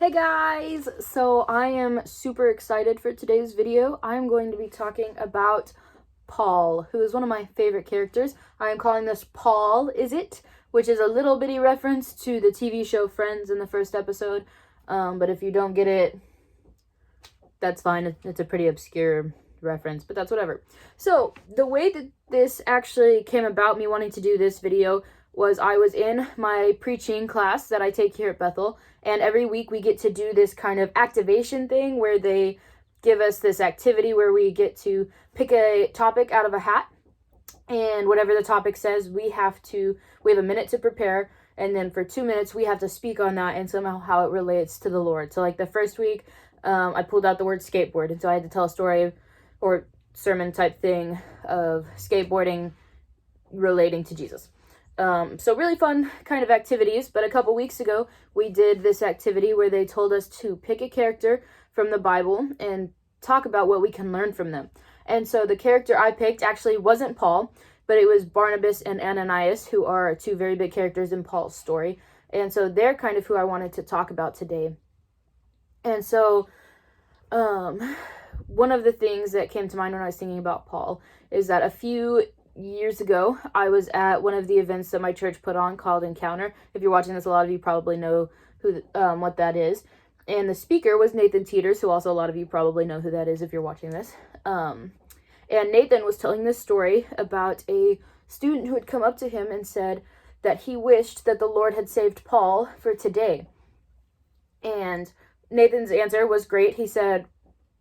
Hey guys! So I am super excited for today's video. I'm going to be talking about Paul, who is one of my favorite characters. I am calling this Paul, Is It? Which is a little bitty reference to the TV show Friends in the first episode. But if you don't get it, that's fine. It's a pretty obscure reference, but that's whatever. So the way that this actually came about, me wanting to do this video, was I was in my preaching class that I take here at Bethel, and every week we get to do this kind of activation thing where they give us this activity where we get to pick a topic out of a hat, and whatever the topic says, we have a minute to prepare, and then for 2 minutes we have to speak on that and somehow how it relates to the Lord. So like the first week, I pulled out the word skateboard, and so I had to tell a story or sermon type thing of skateboarding relating to Jesus. So really fun kind of activities, but a couple weeks ago, we did this activity where they told us to pick a character from the Bible and talk about what we can learn from them. And so the character I picked actually wasn't Paul, but it was Barnabas and Ananias, who are two very big characters in Paul's story. And so they're kind of who I wanted to talk about today. And so, one of the things that came to mind when I was thinking about Paul is that a few years ago, I was at one of the events that my church put on called Encounter. If you're watching this, a lot of you probably know what that is. And the speaker was Nathan Teeters, who also a lot of you probably know who that is if you're watching this. And Nathan was telling this story about a student who had come up to him and said that he wished that the Lord had saved Paul for today. And Nathan's answer was great. He said,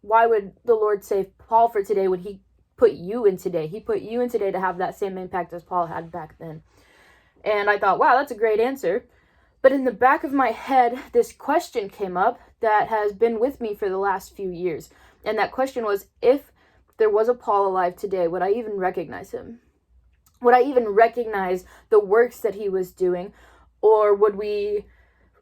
why would the Lord save Paul for today when he put you in today? He put you in today to have that same impact as Paul had back then. And I thought, wow, that's a great answer. But in the back of my head, this question came up that has been with me for the last few years. And that question was, if there was a Paul alive today, would I even recognize him? Would I even recognize the works that he was doing? Or would we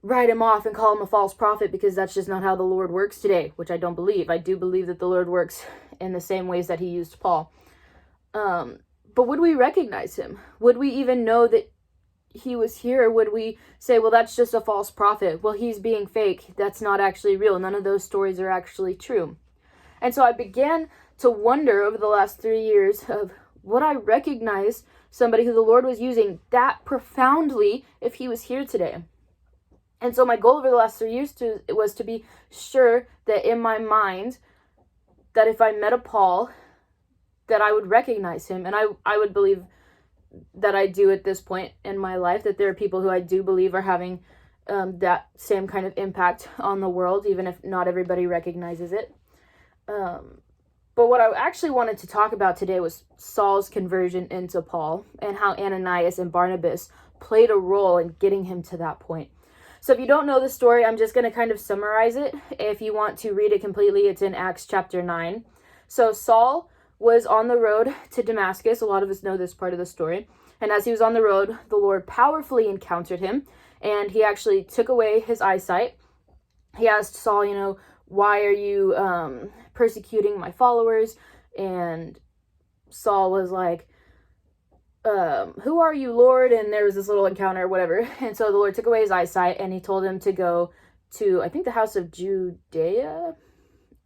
write him off and call him a false prophet because that's just not how the Lord works today, which I don't believe. I do believe that the Lord works in the same ways that he used Paul. But would we recognize him? Would we even know that he was here? Or would we say, well, that's just a false prophet? Well, he's being fake. That's not actually real. None of those stories are actually true. And so I began to wonder over the last 3 years of, would I recognize somebody who the Lord was using that profoundly if he was here today? And so my goal over the last 3 years was to be sure that in my mind, that if I met a Paul, that I would recognize him. And I would believe that I do at this point in my life, that there are people who I do believe are having that same kind of impact on the world, even if not everybody recognizes it. But what I actually wanted to talk about today was Saul's conversion into Paul and how Ananias and Barnabas played a role in getting him to that point. So if you don't know the story, I'm just going to kind of summarize it. If you want to read it completely, it's in Acts chapter 9. So Saul was on the road to Damascus. A lot of us know this part of the story. And as he was on the road, the Lord powerfully encountered him, and he actually took away his eyesight. He asked Saul, why are you persecuting my followers? And Saul was like, who are you, Lord? And there was this little encounter or whatever. And so the Lord took away his eyesight, and he told him to go to, I think, the house of Judea.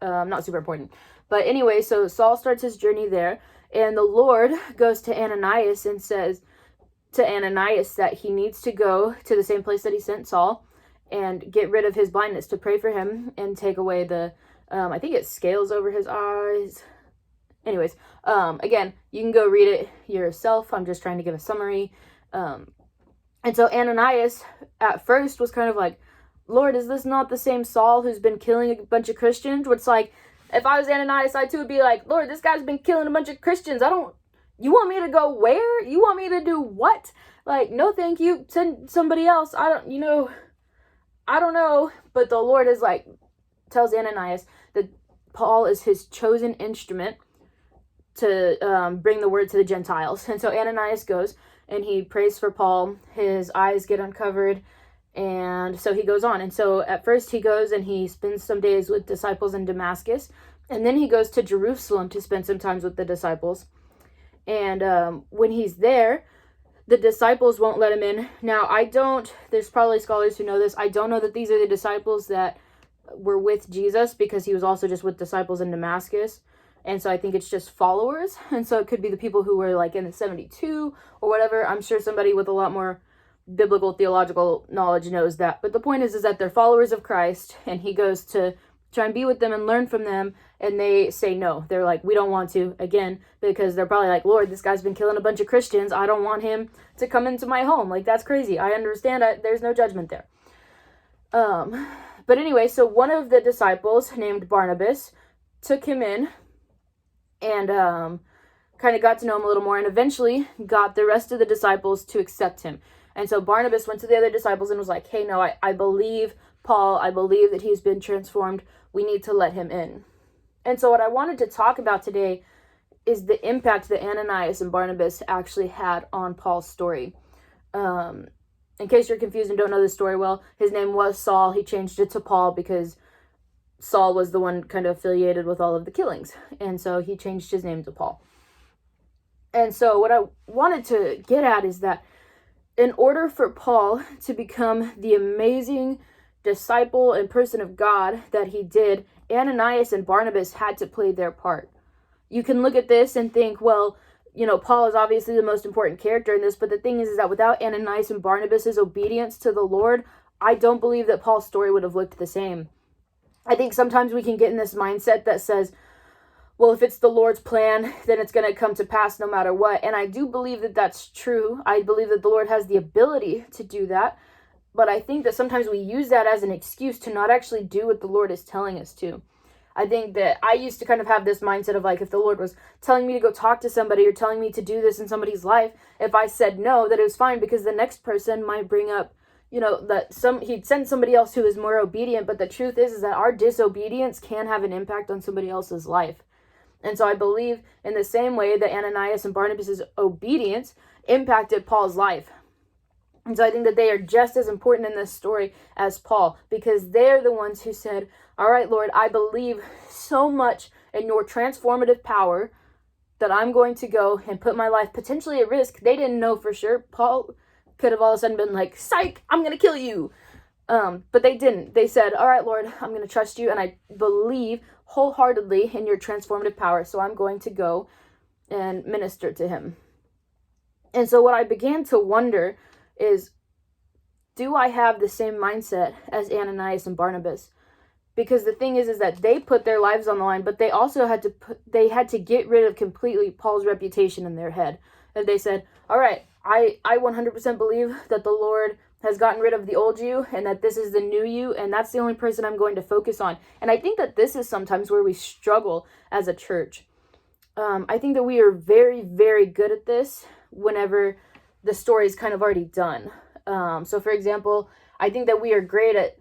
Not super important. But anyway, so Saul starts his journey there, and the Lord goes to Ananias and says to Ananias that he needs to go to the same place that he sent Saul and get rid of his blindness, to pray for him and take away the, I think it's scales over his eyes. Anyways, again, you can go read it yourself. I'm just trying to give a summary. And so Ananias at first was kind of like, Lord, is this not the same Saul who's been killing a bunch of Christians? Which, like, if I was Ananias, I too would be like, Lord, this guy's been killing a bunch of Christians. You want me to go where? You want me to do what? Like, no, thank you. Send somebody else. I don't know. But the Lord is like, tells Ananias that Paul is his chosen instrument to bring the word to the Gentiles. And so Ananias goes and he prays for Paul. His eyes get uncovered, and so he goes on. And so at first he goes and he spends some days with disciples in Damascus, and then he goes to Jerusalem to spend some time with the disciples. And when he's there, the disciples won't let him in. Now, there's probably scholars who know this. I don't know that these are the disciples that were with Jesus, because he was also just with disciples in Damascus. And so I think it's just followers. And so it could be the people who were like in the 72 or whatever. I'm sure somebody with a lot more biblical theological knowledge knows that. But the point is that they're followers of Christ, and he goes to try and be with them and learn from them, and they say no. They're like, we don't want to, again, because they're probably like, Lord, this guy's been killing a bunch of Christians. I don't want him to come into my home. Like, that's crazy. I understand. There's no judgment there. But anyway, so one of the disciples named Barnabas took him in and kind of got to know him a little more, and eventually got the rest of the disciples to accept him. And so Barnabas went to the other disciples and was like, hey, no, I believe Paul. I believe that he's been transformed. We need to let him in. And so what I wanted to talk about today is the impact that Ananias and Barnabas actually had on Paul's story. In case you're confused and don't know the story well, his name was Saul. He changed it to Paul because Saul was the one kind of affiliated with all of the killings. And so he changed his name to Paul. And so what I wanted to get at is that in order for Paul to become the amazing disciple and person of God that he did, Ananias and Barnabas had to play their part. You can look at this and think, well, Paul is obviously the most important character in this, but the thing is that without Ananias and Barnabas' obedience to the Lord, I don't believe that Paul's story would have looked the same. I think sometimes we can get in this mindset that says, well, if it's the Lord's plan, then it's going to come to pass no matter what. And I do believe that that's true. I believe that the Lord has the ability to do that. But I think that sometimes we use that as an excuse to not actually do what the Lord is telling us to. I think that I used to kind of have this mindset of like, if the Lord was telling me to go talk to somebody or telling me to do this in somebody's life, if I said no, that it was fine, because the next person might bring up, that he'd send somebody else who is more obedient. But the truth is that our disobedience can have an impact on somebody else's life. And so I believe in the same way that Ananias and Barnabas' obedience impacted Paul's life. And so I think that they are just as important in this story as Paul, because they're the ones who said, all right, Lord, I believe so much in your transformative power that I'm going to go and put my life potentially at risk. They didn't know for sure. Paul could have all of a sudden been like, psych, I'm going to kill you. But they didn't. They said, all right, Lord, I'm going to trust you, and I believe wholeheartedly in your transformative power, so I'm going to go and minister to him. And so what I began to wonder is, do I have the same mindset as Ananias and Barnabas? Because the thing is that they put their lives on the line, but they also had to get rid of completely Paul's reputation in their head. And they said, all right, I 100% believe that the Lord has gotten rid of the old you, and that this is the new you, and that's the only person I'm going to focus on. And I think that this is sometimes where we struggle as a church. I think that we are very, very good at this whenever the story is kind of already done. So for example, I think that we are great at,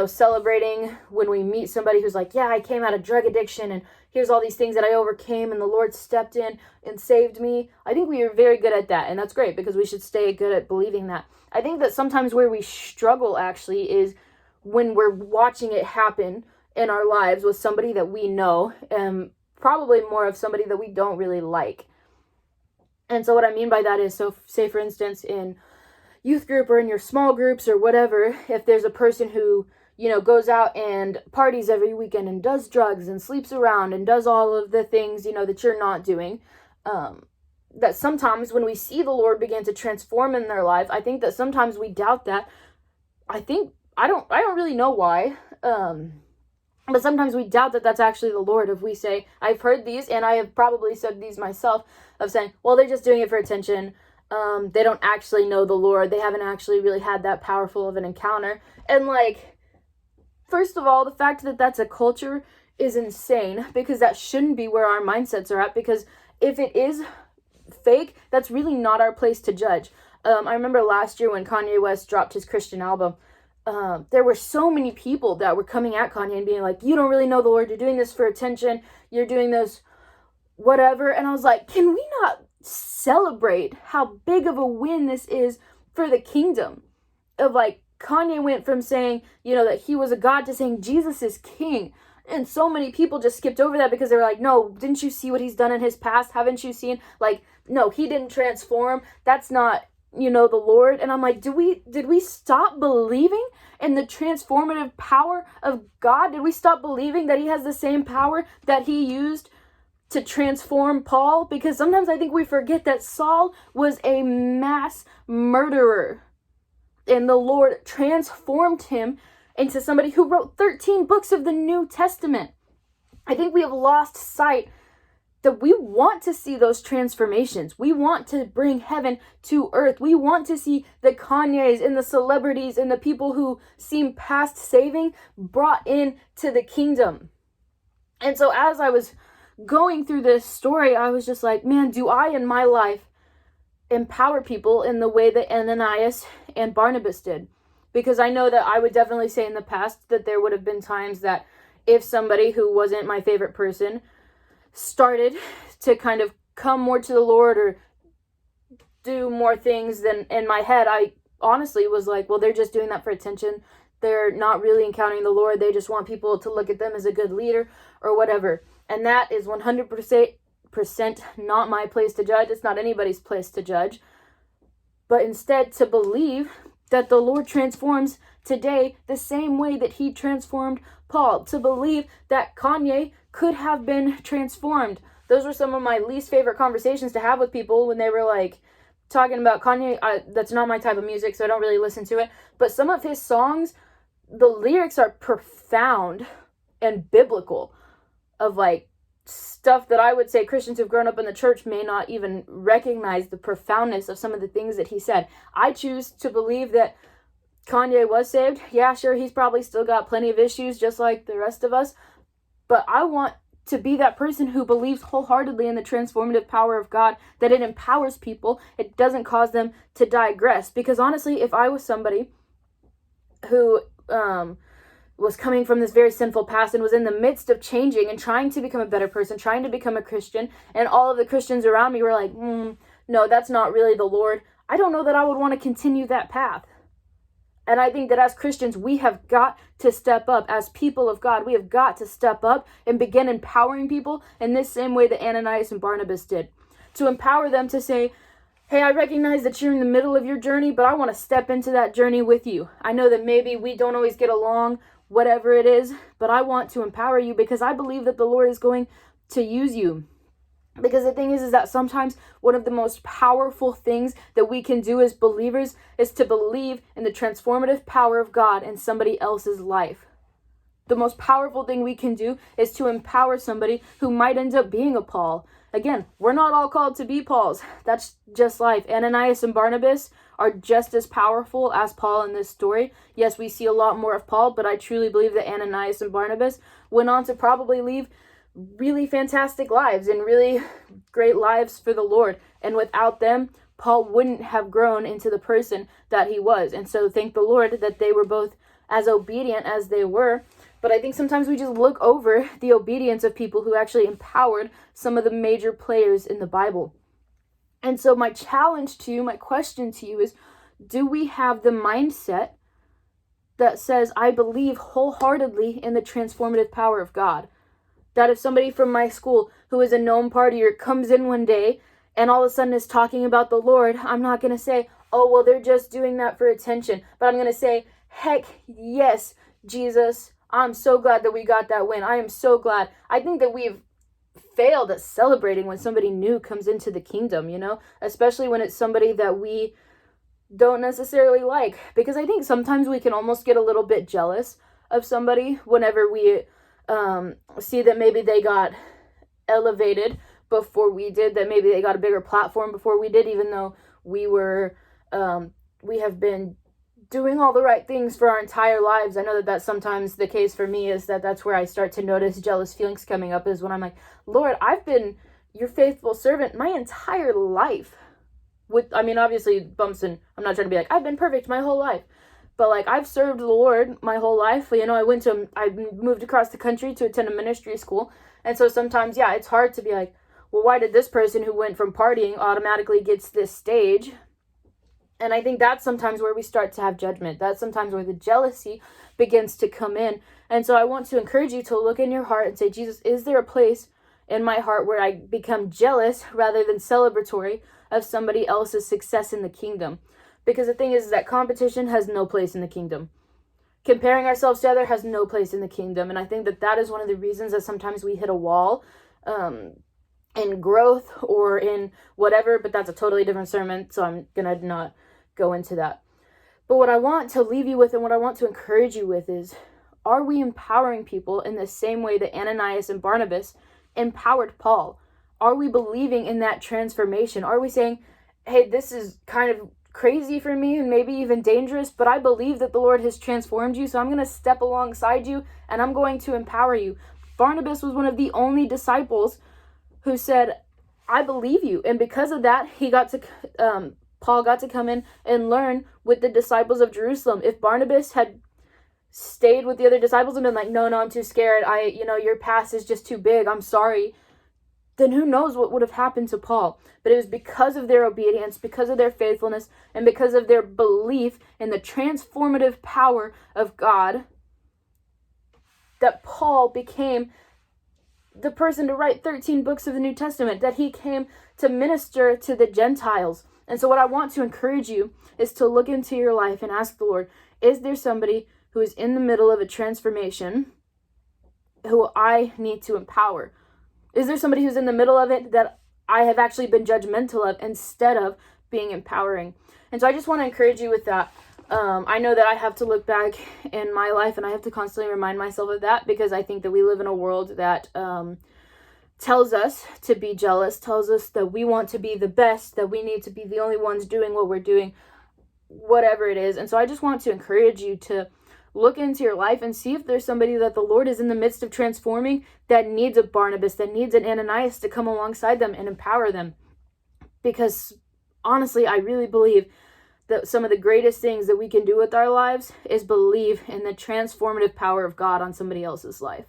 celebrating when we meet somebody who's like, yeah, I came out of drug addiction, and here's all these things that I overcame, and the Lord stepped in and saved me. I think we are very good at that, and that's great, because we should stay good at believing that. I think that sometimes where we struggle actually is when we're watching it happen in our lives with somebody that we know, and probably more of somebody that we don't really like. And so what I mean by that is, so say for instance in youth group or in your small groups or whatever, if there's a person who, goes out and parties every weekend and does drugs and sleeps around and does all of the things, that you're not doing, that sometimes when we see the Lord begin to transform in their life, I think that sometimes we doubt that. I don't really know why, but sometimes we doubt that that's actually the Lord. If we say, I've heard these, and I have probably said these myself, of saying, well, they're just doing it for attention. They don't actually know the Lord. They haven't actually really had that powerful of an encounter. And first of all, the fact that that's a culture is insane, because that shouldn't be where our mindsets are at, because if it is fake, that's really not our place to judge. I remember last year when Kanye West dropped his Christian album, there were so many people that were coming at Kanye and being like, you don't really know the Lord, you're doing this for attention, you're doing this whatever. And I was like, can we not celebrate how big of a win this is for the kingdom? Of Kanye went from saying, that he was a god, to saying Jesus is king. And so many people just skipped over that because they were like, no, didn't you see what he's done in his past? Haven't you seen? No, he didn't transform. That's not the Lord. And I'm like, did we stop believing in the transformative power of God? Did we stop believing that he has the same power that he used to transform Paul? Because sometimes I think we forget that Saul was a mass murderer, and the Lord transformed him into somebody who wrote 13 books of the New Testament. I think we have lost sight that we want to see those transformations. We want to bring heaven to earth. We want to see the Kanyes and the celebrities and the people who seem past saving brought in to the kingdom. And so as I was going through this story, I was just like, man, do I in my life empower people in the way that Ananias and Barnabas did? Because I know that I would definitely say in the past that there would have been times that if somebody who wasn't my favorite person started to kind of come more to the Lord or do more things, than in my head, I honestly was like, well, they're just doing that for attention. They're not really encountering the Lord. They just want people to look at them as a good leader or whatever. And that is 100% not my place to judge. It's not anybody's place to judge. But instead to believe that the Lord transforms today the same way that he transformed Paul. To believe that Kanye could have been transformed. Those were some of my least favorite conversations to have with people when they were like talking about Kanye. That's not my type of music, so I don't really listen to it. But some of his songs, the lyrics are profound and biblical, of like stuff that I would say Christians who've grown up in the church may not even recognize the profoundness of some of the things that he said. I choose to believe that Kanye was saved. Yeah, sure, he's probably still got plenty of issues just like the rest of us. But I want to be that person who believes wholeheartedly in the transformative power of God, that it empowers people. It doesn't cause them to digress. Because honestly, if I was somebody who was coming from this very sinful past and was in the midst of changing and trying to become a better person, trying to become a Christian, and all of the Christians around me were like, no, that's not really the Lord, I don't know that I would want to continue that path. And I think that as Christians, we have got to step up. As people of God, we have got to step up and begin empowering people in this same way that Ananias and Barnabas did. To empower them to say, hey, I recognize that you're in the middle of your journey, but I want to step into that journey with you. I know that maybe we don't always get along, whatever it is, but I want to empower you because I believe that the Lord is going to use you. Because the thing is that sometimes one of the most powerful things that we can do as believers is to believe in the transformative power of God in somebody else's life. The most powerful thing we can do is to empower somebody who might end up being a Paul. Again, we're not all called to be Pauls. That's just life. Ananias and Barnabas are just as powerful as Paul in this story. Yes, we see a lot more of Paul, but I truly believe that Ananias and Barnabas went on to probably leave really fantastic lives and really great lives for the Lord. And without them, Paul wouldn't have grown into the person that he was. And so thank the Lord that they were both as obedient as they were. But I think sometimes we just look over the obedience of people who actually empowered some of the major players in the Bible. And so my challenge to you, my question to you is, do we have the mindset that says, I believe wholeheartedly in the transformative power of God? That if somebody from my school who is a known partier comes in one day and all of a sudden is talking about the Lord, I'm not going to say, oh, well, they're just doing that for attention. But I'm going to say, heck yes, Jesus, I'm so glad that we got that win. I am so glad. I think that we've failed at celebrating when somebody new comes into the kingdom, especially when it's somebody that we don't necessarily like. Because I think sometimes we can almost get a little bit jealous of somebody whenever we see that maybe they got elevated before we did, that maybe they got a bigger platform before we did, even though we have been doing all the right things for our entire lives. I know that that's sometimes the case for me, is that that's where I start to notice jealous feelings coming up, is when I'm like, Lord, I've been your faithful servant my entire life. Obviously bumps, and I'm not trying to be like, I've been perfect my whole life. But like, I've served the Lord my whole life. I moved across the country to attend a ministry school. And so sometimes, it's hard to be like, well, why did this person who went from partying automatically gets this stage? And I think that's sometimes where we start to have judgment. That's sometimes where the jealousy begins to come in. And so I want to encourage you to look in your heart and say, Jesus, is there a place in my heart where I become jealous rather than celebratory of somebody else's success in the kingdom. Because the thing is that competition has no place in the kingdom. Comparing ourselves to others has no place in the kingdom. And I think that that is one of the reasons that sometimes we hit a wall in growth or in whatever, but that's a totally different sermon, so I'm going to not go into that. But what I want to leave you with and what I want to encourage you with is, are we empowering people in the same way that Ananias and Barnabas empowered Paul? Are we believing in that transformation? Are we saying, hey, this is kind of crazy for me and maybe even dangerous, but I believe that the Lord has transformed you, so I'm going to step alongside you and I'm going to empower you. Barnabas was one of the only disciples who said, I believe you. And because of that, Paul got to come in and learn with the disciples of Jerusalem. If Barnabas had stayed with the other disciples and been like, no, I'm too scared. Your past is just too big. I'm sorry. Then who knows what would have happened to Paul. But it was because of their obedience, because of their faithfulness, and because of their belief in the transformative power of God that Paul became the person to write 13 books of the New Testament, that he came to minister to the Gentiles. And so what I want to encourage you is to look into your life and ask the Lord, is there somebody who is in the middle of a transformation who I need to empower? Is there somebody who's in the middle of it that I have actually been judgmental of instead of being empowering? And so I just want to encourage you with that. I know that I have to look back in my life and I have to constantly remind myself of that, because I think that we live in a world that tells us to be jealous, tells us that we want to be the best, that we need to be the only ones doing what we're doing, whatever it is. And so I just want to encourage you to look into your life and see if there's somebody that the Lord is in the midst of transforming that needs a Barnabas, that needs an Ananias to come alongside them and empower them. Because honestly, I really believe that some of the greatest things that we can do with our lives is believe in the transformative power of God on somebody else's life.